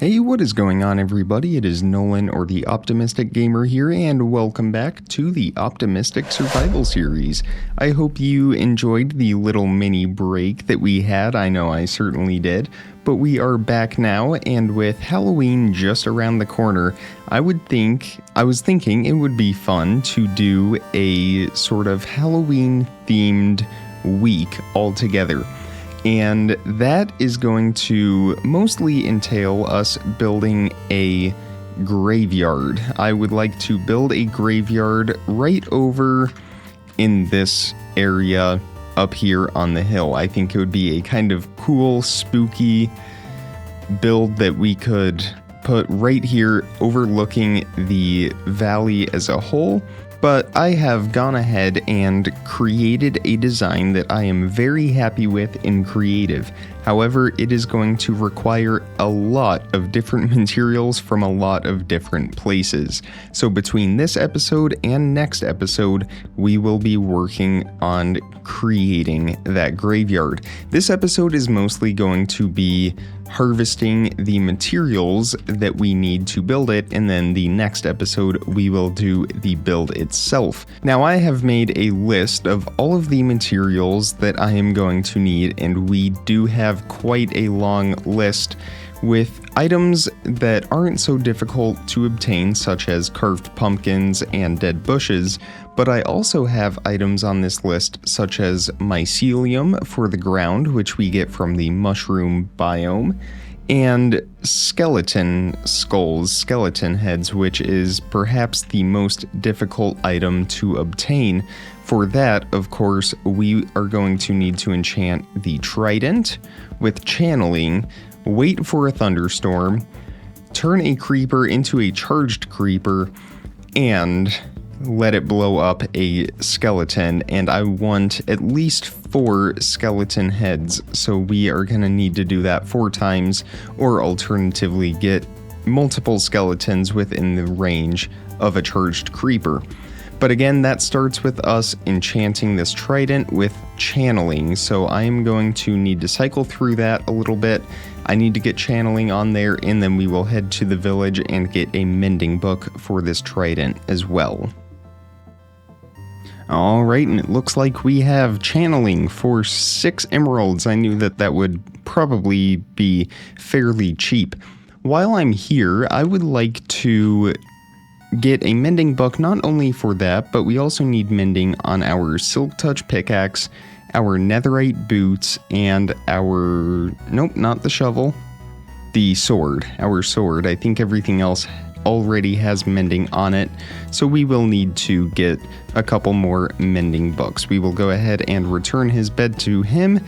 Hey, what is going on, everybody? It is Nolan, or the Optimistic Gamer here, and welcome back to the Optimistic Survival Series. I hope you enjoyed the little mini break that we had. I know I certainly did. But we are back now, and with Halloween just around the corner, I was thinking it would be fun to do a sort of Halloween-themed week all together. And that is going to mostly entail us building a graveyard. I would like to build a graveyard right over in this area up here on the hill. I think it would be a kind of cool, spooky build that we could put right here overlooking the valley as a whole. But I have gone ahead and created a design that I am very happy with in creative. However, it is going to require a lot of different materials from a lot of different places. So between this episode and next episode, we will be working on creating that graveyard. This episode is mostly going to be harvesting the materials that we need to build it, and then the next episode we will do the build itself. Now, I have made a list of all of the materials that I am going to need, and we do have quite a long list with items that aren't so difficult to obtain, such as carved pumpkins and dead bushes, but I also have items on this list such as mycelium for the ground, which we get from the mushroom biome, and skeleton skulls, skeleton heads, which is perhaps the most difficult item to obtain. For that, of course, we are going to need to enchant the trident with channeling, wait for a thunderstorm, turn a creeper into a charged creeper, and let it blow up a skeleton. And I want at least 4 skeleton heads, so we are going to need to do that 4 times, or alternatively get multiple skeletons within the range of a charged creeper. But again, that starts with us enchanting this trident with channeling, so I am going to need to cycle through that a little bit. I need to get channeling on there, and then we will head to the village and get a mending book for this trident as well. Alright, and it looks like we have channeling for 6 emeralds. I knew that would probably be fairly cheap. While I'm here, I would like to get a mending book not only for that, but we also need mending on our silk touch pickaxe, our netherite boots, and our, nope, not the shovel, the sword, our sword. I think everything else already has mending on it, so we will need to get a couple more mending books. We will go ahead and return his bed to him,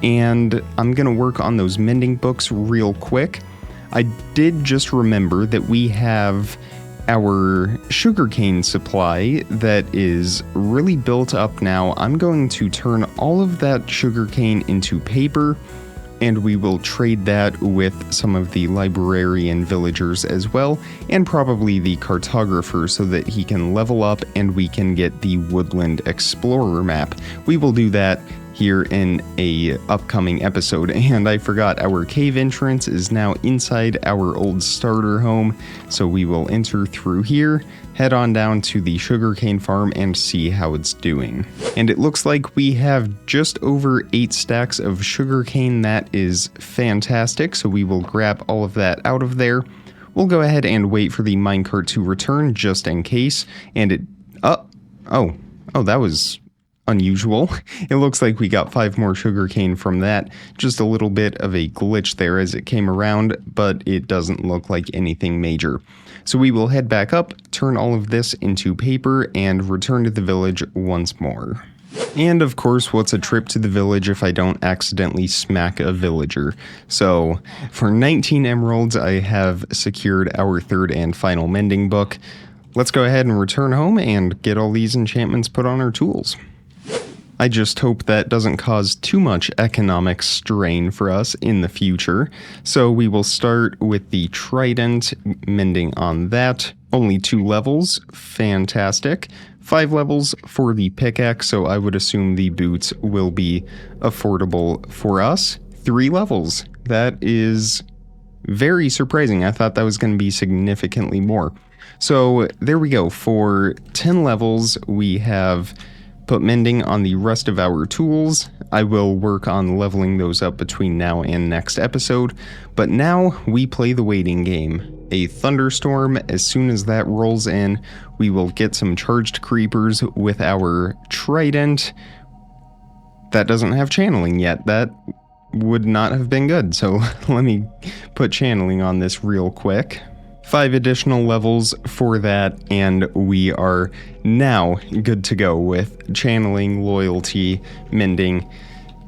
and I'm gonna work on those mending books real quick. I did just remember that we have our sugarcane supply that is really built up now. I'm going to turn all of that sugarcane into paper, and we will trade that with some of the librarian villagers as well, and probably the cartographer, so that he can level up and we can get the Woodland Explorer map. We will do that here in a upcoming episode. And I forgot, our cave entrance is now inside our old starter home, so we will enter through here, head on down to the sugarcane farm, and see how it's doing. And it looks like we have just over 8 stacks of sugarcane. That is fantastic, so we will grab all of that out of there. We'll go ahead and wait for the minecart to return just in case, and it, oh, that was unusual. It looks like we got 5 more sugarcane from that. Just a little bit of a glitch there as it came around, but it doesn't look like anything major. So we will head back up, turn all of this into paper, and return to the village once more. And of course, what's a trip to the village if I don't accidentally smack a villager? So for 19 emeralds, I have secured our 3rd and final mending book. Let's go ahead and return home and get all these enchantments put on our tools. I just hope that doesn't cause too much economic strain for us in the future. So we will start with the trident, mending on that. Only 2 levels, fantastic. 5 levels for the pickaxe, so I would assume the boots will be affordable for us. 3 levels, that is Very surprising. I thought that was going to be significantly more. So there we go. For 10 levels, we have put mending on the rest of our tools. I will work on leveling those up between now and next episode. But now we play the waiting game. A thunderstorm, as soon as that rolls in, we will get some charged creepers with our trident. That doesn't have channeling yet. That would not have been good. So let me put channeling on this real quick. 5 additional levels for that, and we are now good to go with channeling, loyalty, mending.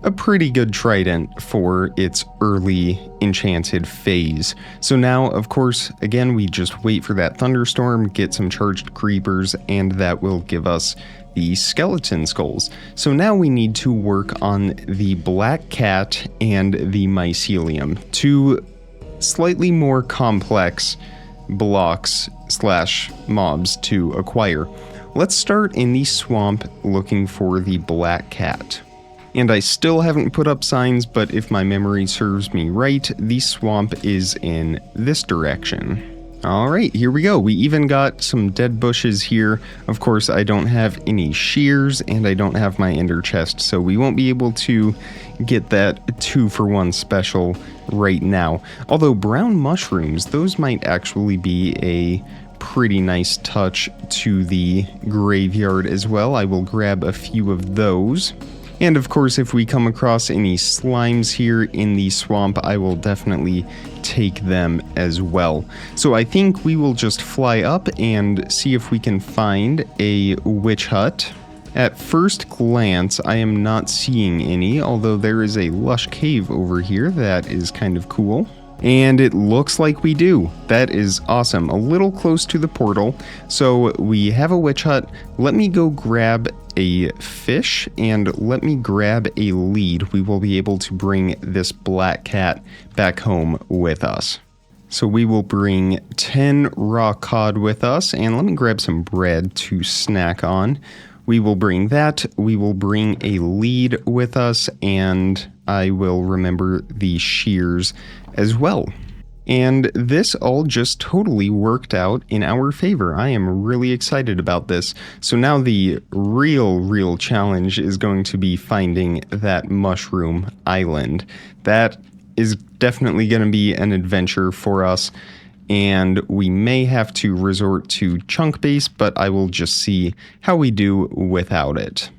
A pretty good trident for its early enchanted phase. So now, of course, again, we just wait for that thunderstorm, get some charged creepers, and that will give us the skeleton skulls. So now we need to work on the black cat and the mycelium, two slightly more complex blocks / mobs to acquire. Let's start in the swamp looking for the black cat. And I still haven't put up signs, but if my memory serves me right, the swamp is in this direction. Alright, here we go. We even got some dead bushes here. Of course, I don't have any shears, and I don't have my ender chest, so we won't be able to get that 2-for-1 special right now. Although brown mushrooms, those might actually be a pretty nice touch to the graveyard as well. I will grab a few of those. And of course, if we come across any slimes here in the swamp, I will definitely take them as well. So I think we will just fly up and see if we can find a witch hut. At first glance, I am not seeing any, although there is a lush cave over here that is kind of cool. And it looks like we do. That is awesome. A little close to the portal. So we have a witch hut. Let me go grab a fish and let me grab a lead. We will be able to bring this black cat back home with us. So we will bring 10 raw cod with us, and let me grab some bread to snack on. We will bring that. We will bring a lead with us, and I will remember the shears as well. And this all just totally worked out in our favor. I am really excited about this. So now the real challenge is going to be finding that mushroom island. That is definitely going to be an adventure for us, and we may have to resort to chunk base, but I will just see how we do without it.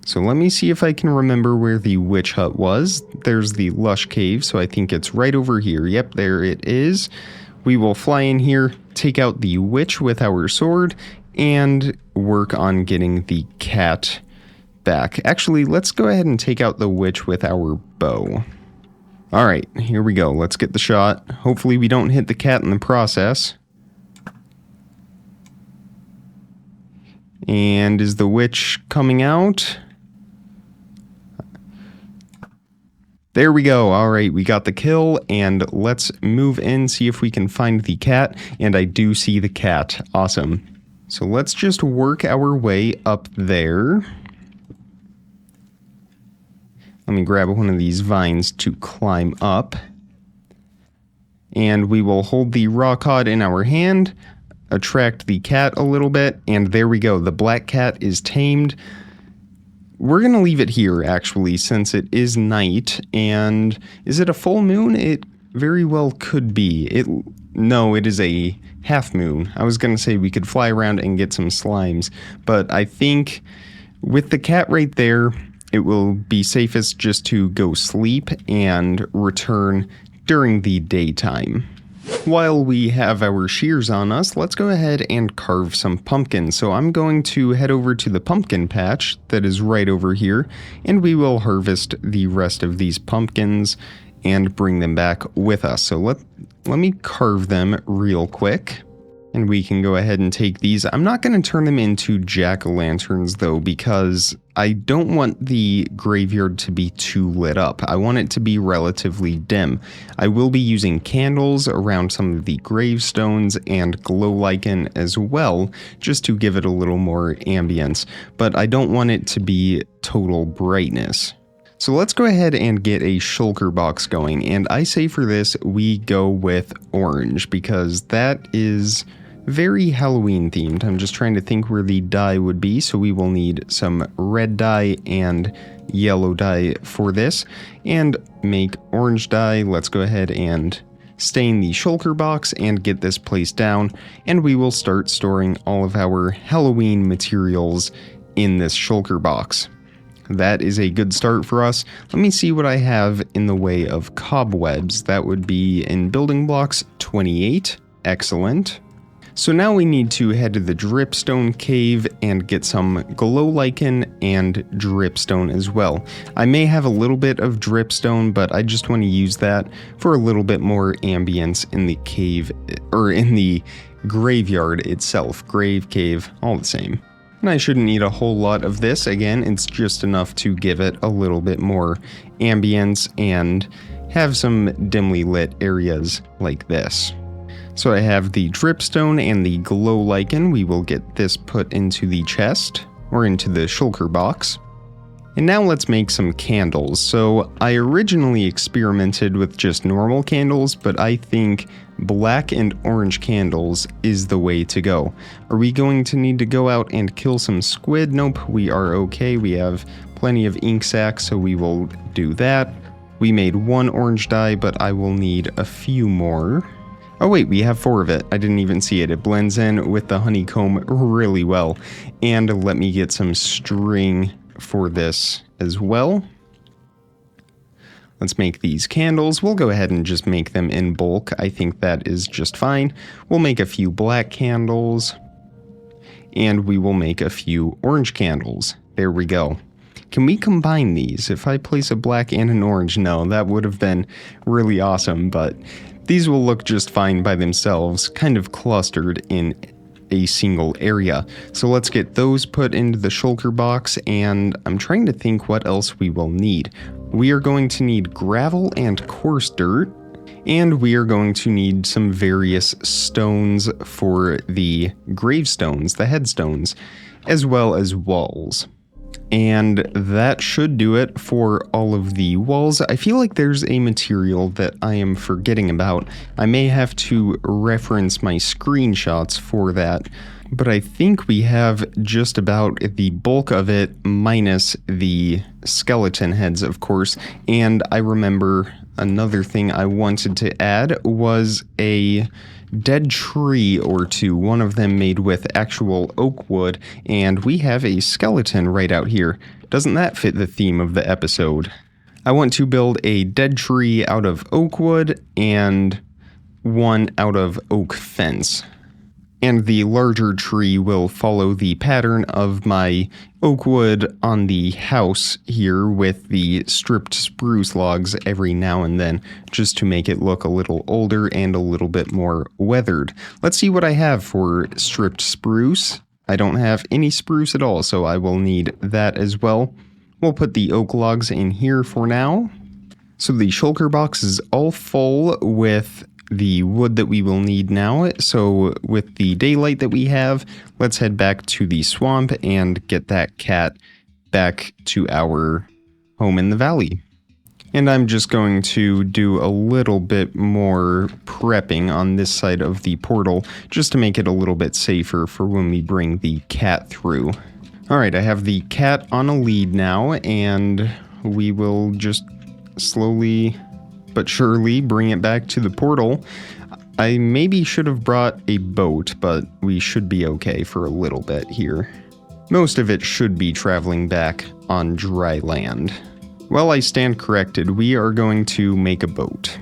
So let me see if I can remember where the witch hut was. There's the lush cave, so I think it's right over here. Yep, there it is. We will fly in here, take out the witch with our sword, and work on getting the cat back. Actually, let's go ahead and take out the witch with our bow. Alright, here we go. Let's get the shot. Hopefully we don't hit the cat in the process. And is the witch coming out? There we go. All right, we got the kill, and let's move in, see if we can find the cat. And I do see the cat. Awesome. So let's just work our way up there. Let me grab one of these vines to climb up. And we will hold the raw cod in our hand, attract the cat a little bit, and there we go. The black cat is tamed. We're going to leave it here, actually, since it is night. And is it a full moon? It very well could be. No, it is a half moon. I was going to say we could fly around and get some slimes. But I think with the cat right there, it will be safest just to go sleep and return during the daytime. While we have our shears on us, let's go ahead and carve some pumpkins. So I'm going to head over to the pumpkin patch that is right over here, and we will harvest the rest of these pumpkins and bring them back with us. So let me carve them real quick. And we can go ahead and take these. I'm not going to turn them into jack-o'-lanterns though, because I don't want the graveyard to be too lit up. I want it to be relatively dim. I will be using candles around some of the gravestones and glow lichen as well, just to give it a little more ambience. But I don't want it to be total brightness. So let's go ahead and get a shulker box going, and I say for this we go with orange because that is very Halloween themed. I'm just trying to think where the dye would be, so we will need some red dye and yellow dye for this, and make orange dye. Let's go ahead and stain the shulker box and get this placed down, and we will start storing all of our Halloween materials in this shulker box. That is a good start for us. Let me see what I have in the way of cobwebs. That would be in building blocks 28. Excellent. So now we need to head to the dripstone cave and get some glow lichen and dripstone as well. I may have a little bit of dripstone, but I just want to use that for a little bit more ambience in the cave, or in the graveyard itself. Grave, cave, all the same. And I shouldn't need a whole lot of this. Again, it's just enough to give it a little bit more ambience and have some dimly lit areas like this. So I have the dripstone and the glow lichen. We will get this put into the chest, or into the shulker box. And now let's make some candles. So I originally experimented with just normal candles, but I think black and orange candles is the way to go. Are we going to need to go out and kill some squid? Nope, we are okay. We have plenty of ink sacs, so we will do that. We made one orange dye, but I will need a few more. Oh wait, we have 4 of it. I didn't even see it. It blends in with the honeycomb really well. And let me get some string for this as well. Let's make these candles. We'll go ahead and just make them in bulk. I think that is just fine. We'll make a few black candles, and we will make a few orange candles. There we go. Can we combine these? If I place a black and an orange, no, that would have been really awesome, but these will look just fine by themselves, kind of clustered in a single area. So let's get those put into the shulker box, and I'm trying to think what else we will need. We are going to need gravel and coarse dirt, and we are going to need some various stones for the gravestones, the headstones, as well as walls. And that should do it for all of the walls. I feel like there's a material that I am forgetting about. I may have to reference my screenshots for that, but I think we have just about the bulk of it, minus the skeleton heads, of course. And I remember another thing I wanted to add was a dead tree or two, one of them made with actual oak wood, and we have a skeleton right out here. Doesn't that fit the theme of the episode? I want to build a dead tree out of oak wood and one out of oak fence. And the larger tree will follow the pattern of my oak wood on the house here with the stripped spruce logs every now and then, just to make it look a little older and a little bit more weathered. Let's see what I have for stripped spruce. I don't have any spruce at all, so I will need that as well. We'll put the oak logs in here for now. So the shulker box is all full with the wood that we will need now. So with the daylight that we have, let's head back to the swamp and get that cat back to our home in the valley. And I'm just going to do a little bit more prepping on this side of the portal just to make it a little bit safer for when we bring the cat through. Alright, I have the cat on a lead now, and we will just slowly but surely bring it back to the portal. I maybe should have brought a boat, but we should be okay for a little bit here. Most of it should be traveling back on dry land. Well, I stand corrected. We are going to make a boat.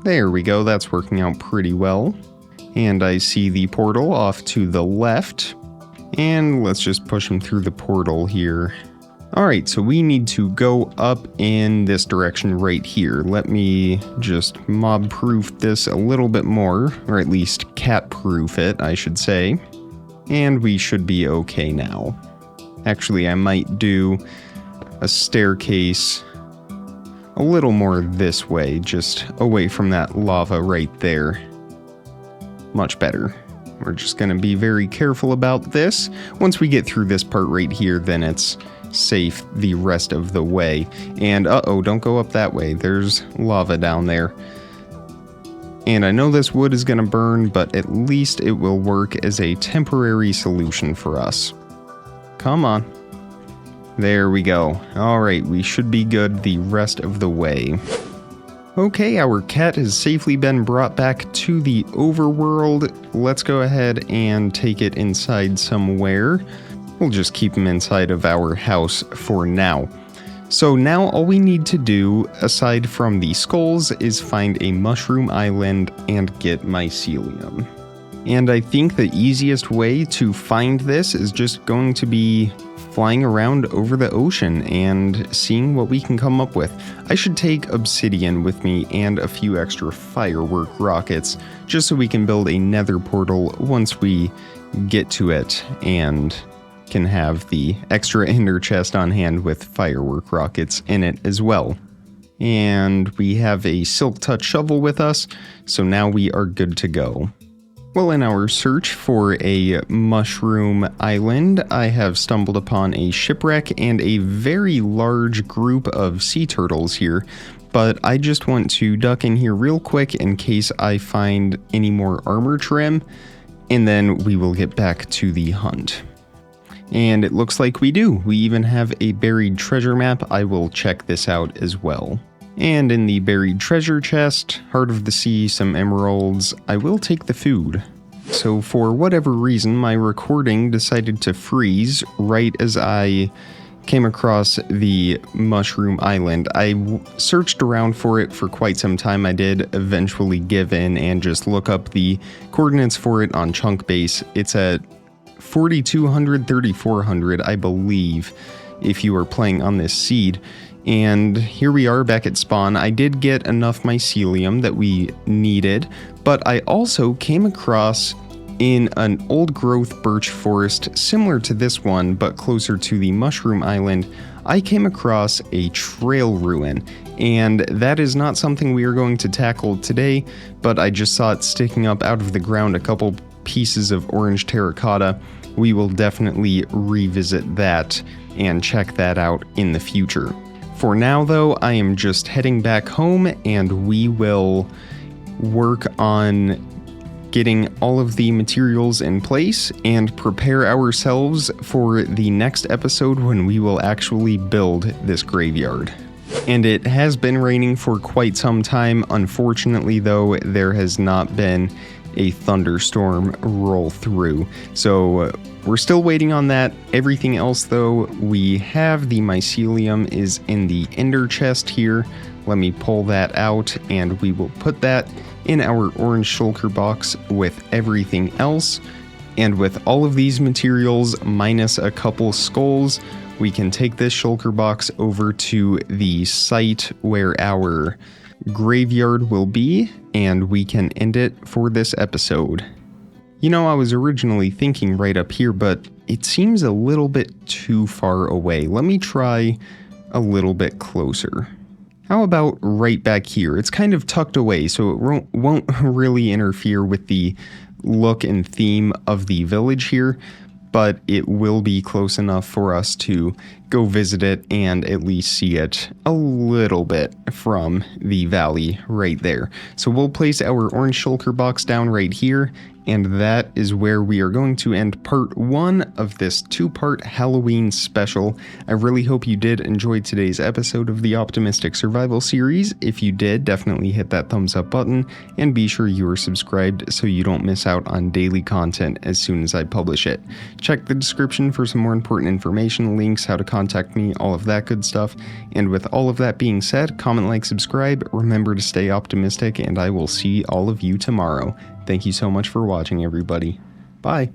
There we go. That's working out pretty well. And I see the portal off to the left. And let's just push him through the portal here. Alright, so we need to go up in this direction right here. Let me just mob-proof this a little bit more, or at least cat-proof it, I should say. And we should be okay now. Actually, I might do a staircase a little more this way, just away from that lava right there. Much better. We're just going to be very careful about this. Once we get through this part right here, then it's safe the rest of the way. And uh-oh, don't go up that way. There's lava down there. And I know this wood is going to burn, but at least it will work as a temporary solution for us. Come on. There we go. Alright, we should be good the rest of the way. Okay, our cat has safely been brought back to the overworld. Let's go ahead and take it inside somewhere. We'll just keep him inside of our house for now. So now all we need to do, aside from the skulls, is find a mushroom island and get mycelium. And I think the easiest way to find this is just going to be flying around over the ocean and seeing what we can come up with. I should take obsidian with me and a few extra firework rockets, just so we can build a nether portal once we get to it and can have the extra ender chest on hand with firework rockets in it as well. And we have a silk touch shovel with us, so now we are good to go. Well, in our search for a mushroom island, I have stumbled upon a shipwreck and a very large group of sea turtles here, but I just want to duck in here real quick in case I find any more armor trim, and then we will get back to the hunt. And it looks like we do. We even have a buried treasure map. I will check this out as well. And in the buried treasure chest, heart of the sea, some emeralds, I will take the food. So for whatever reason, my recording decided to freeze right as I came across the mushroom island. I searched around for it for quite some time. I did eventually give in and just look up the coordinates for it on Chunkbase. It's at 4200, 3400, I believe, if you are playing on this seed. And here we are back at spawn. I did get enough mycelium that we needed, but I also came across in an old growth birch forest similar to this one, but closer to the mushroom island, I came across a trail ruin. And that is not something we are going to tackle today, but I just saw it sticking up out of the ground, a couple pieces of orange terracotta. We will definitely revisit that and check that out in the future. For now though, I am just heading back home and we will work on getting all of the materials in place and prepare ourselves for the next episode when we will actually build this graveyard. And it has been raining for quite some time. Unfortunately though, there has not been a thunderstorm roll through. So we're still waiting on that. Everything else though, we have the mycelium is in the ender chest here. Let me pull that out and we will put that in our orange shulker box with everything else. And with all of these materials minus a couple skulls, we can take this shulker box over to the site where our graveyard will be, and we can end it for this episode. You know, I was originally thinking right up here, but it seems a little bit too far away. Let me try a little bit closer. How about right back here? It's kind of tucked away, so it won't really interfere with the look and theme of the village here, but it will be close enough for us to go visit it and at least see it a little bit from the valley right there. So we'll place our orange shulker box down right here, and that is where we are going to end part 1 of this 2-part Halloween special. I really hope you did enjoy today's episode of the Optimistic Survival series. If you did, definitely hit that thumbs up button and be sure you are subscribed so you don't miss out on daily content as soon as I publish it. Check the description for some more important information, links, how to contact me, all of that good stuff. And with all of that being said, comment, like, subscribe, remember to stay optimistic, and I will see all of you tomorrow. Thank you so much for watching, everybody. Bye.